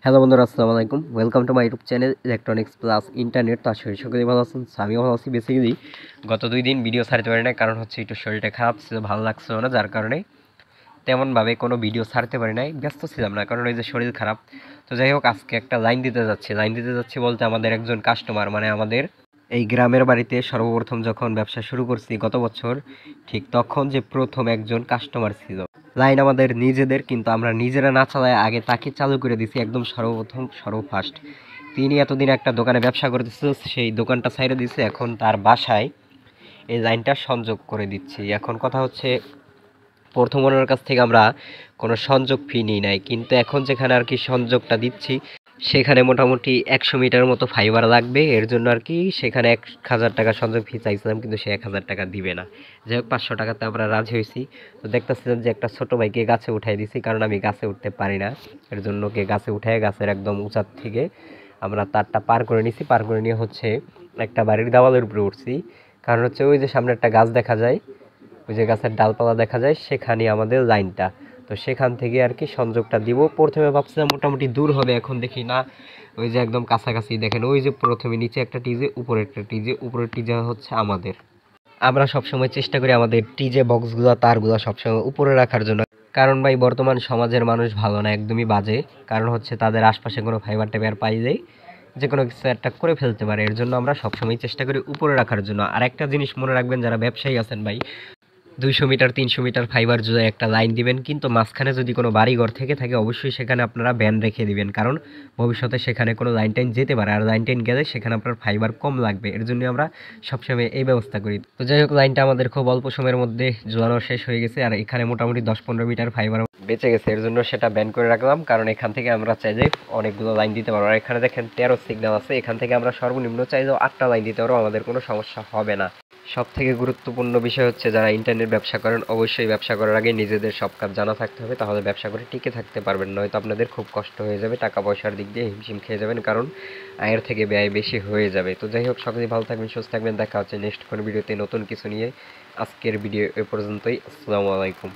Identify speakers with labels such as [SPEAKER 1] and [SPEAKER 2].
[SPEAKER 1] Hello বন্ধুরা, আসসালামু আলাইকুম। Welcome to my YouTube channel electronics plus internet. তো আসলে সকলেই ভালো আছেন, আমিও ভালো আছি। বেসিক্যালি গত 2 দিন ভিডিও ছাড়তে পারি না, কারণ হচ্ছে একটু শরীরটা খারাপ ছিল, ভালো লাগছিল না, যার কারণে তেমনভাবে কোনো ভিডিও ছাড়তে পারি নাই, ব্যস্ত ছিলাম না, কারণ ওই যে শরীর খারাপ। তো যাই হোক, আজকে একটা লাইন দিতে যাচ্ছি বলতে আমাদের একজন কাস্টমার, মানে আমাদের এই গ্রামের বাড়িতে সর্বপ্রথম যখন ব্যবসা শুরু করছি গত বছর, ঠিক তখন যে প্রথম একজন কাস্টমার ছিল। লাইন আমাদের নিজেদের, কিন্তু আমরা নিজেরা না চালায় আগে তাকে চালু করে দিছি একদম সর্বপ্রথম, সর্বফার্স্ট। তিনি এতদিন একটা দোকানে ব্যবসা করতেছিল, সেই দোকানটা ছাইড়ে দিচ্ছে, এখন তার বাসায় এই লাইনটা সংযোগ করে দিচ্ছি। এখন কথা হচ্ছে, প্রথম ওনার কাছ থেকে আমরা কোনো সংযোগ ফি নিই নাই, কিন্তু এখন যেখানে আর কি সংযোগটা দিচ্ছি সেখানে মোটামুটি 100 মিটার মতো ফাইবার লাগবে। এর জন্য আর কি সেখানে 1000 টাকা সংযোগ ফি চাইছিলাম, কিন্তু সে 1000 টাকা দিবে না। যাই হোক, 500 টাকাতে আমরা রাজি হয়েছি। তো দেখতেছিলাম যে একটা ছোট ভাইকে গাছে উঠাই দিছি, কারণ আমি গাছে উঠতে পারি না। এর জন্য কে গাছে উঠায় গাছের একদম উঁচার থেকে আমরা তারটা পার করে নিছি। পার করে নিয়ে হচ্ছে একটা বাড়ির দেওয়ালের উপরে উঠছি, কারণ হচ্ছে ওই যে সামনে একটা গাছ দেখা যায়, ওই যে গাছের ডালপালা দেখা যায়, সেখানে আমাদের লাইনটা। তো সেখান থেকে আর কি সংযোগটা দিব। প্রথমে ভাবছিলাম মোটামুটি দূর হবে, এখন দেখি না, ওই যে একদম কাছাকাছি। দেখেন ওই যে প্রথমে নিচে একটা টিজে, উপরে একটা টিজে, উপরের টিজে হচ্ছে আমাদের। আমরা সবসময় চেষ্টা করি আমাদের টিজে বক্সগুলো, তারগুলো সবসময় উপরে রাখার জন্য, কারণ ভাই বর্তমান সমাজের মানুষ ভালো না, একদমই বাজে। কারণ হচ্ছে তাদের আশপাশে কোনো ফাইবার টাইবার পাইলেই যে কোনো কিছু একটা করে ফেলতে পারে। এর জন্য আমরা সবসময় চেষ্টা করি উপরে রাখার জন্য। আর একটা জিনিস মনে রাখবেন, যারা ব্যবসায়ী আছেন ভাই, 200 মিটার 300 মিটার ফাইবার জুড়ে একটা লাইন দিবেন, কিন্তু মাঝখানে যদি কোনো বাড়িঘর থেকে থাকে অবশ্যই সেখানে আপনারা ব্যান রেখে দিবেন, কারণ ভবিষ্যতে সেখানে কোনো লাইন টাইন যেতে পারে, আর লাইন টাইন গেলে সেখানে আপনার ফাইবার কম লাগবে। এর জন্য আমরা সবসময় এই ব্যবস্থা করি। তো যাই হোক, লাইনটা আমাদের খুব অল্প সময়ের মধ্যে ঝুলানো শেষ হয়ে গেছে, আর এখানে মোটামুটি 10-15 মিটার ফাইবার বেঁচে গেছে। এর জন্য সেটা ব্যান করে রাখলাম, কারণ এখান থেকে আমরা চাইলে অনেকগুলো লাইন দিতে পারবো। আর এখানে দেখেন 13 সিগন্যাল আছে, এখান থেকে আমরা সর্বনিম্ন চাইলেও 8টা লাইন দিতে পারবো, আমাদের কোনো সমস্যা হবে না। সবথেকে গুরুত্বপূর্ণ বিষয় হচ্ছে, যারা ইন্টারনেট ব্যবসা করেন অবশ্যই ব্যবসা করার আগে নিজেদের সব কাজ জানা থাকতে হবে, তাহলে ব্যবসা করে টিকে থাকতে পারবেন। নয়তো আপনাদের খুব কষ্ট হয়ে যাবে, টাকা পয়সার দিক দিয়ে হিমশিম খেয়ে যাবেন, কারণ আয়ের থেকে ব্যয় বেশি হয়ে যাবে। তো যাই হোক, সকলেই ভালো থাকবেন, সুস্থ থাকবেন। দেখা হচ্ছে নেক্সট কোনো ভিডিওতে নতুন কিছু নিয়ে। আজকের ভিডিও এ পর্যন্তই। আসসালামু আলাইকুম।